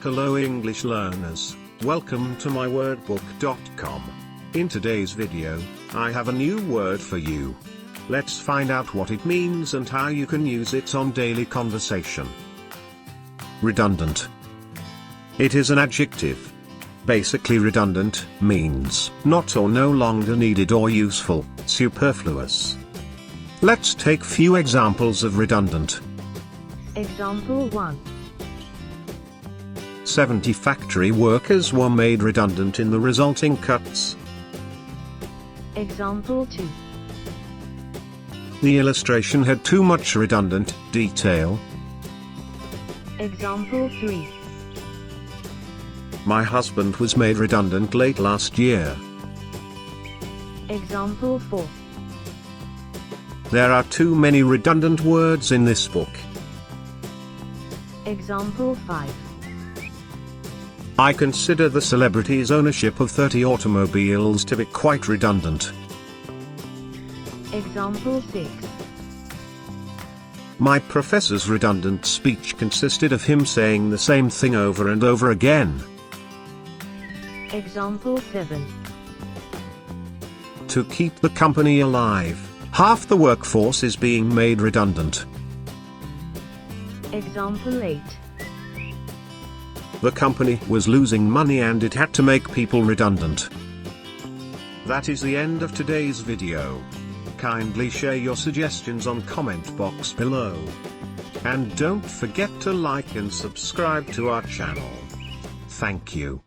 Hello English learners, welcome to mywordbook.com. In today's video, I have a new word for you. Let's find out what it means and how you can use it on daily conversation. Redundant. It is an adjective. Basically, redundant means not or no longer needed or useful, superfluous. Let's take few examples of redundant. Example 1. 70 factory workers were made redundant in the resulting cuts. Example 2. The illustration had too much redundant detail. Example 3. My husband was made redundant late last year. Example 4. There are too many redundant words in this book. Example 5. I consider the celebrity's ownership of 30 automobiles to be quite redundant. Example 6. My professor's redundant speech consisted of him saying the same thing over and over again. Example 7. To keep the company alive, half the workforce is being made redundant. Example 8. The company was losing money and it had to make people redundant. That is the end of today's video. Kindly share your suggestions on comment box below. And don't forget to like and subscribe to our channel. Thank you.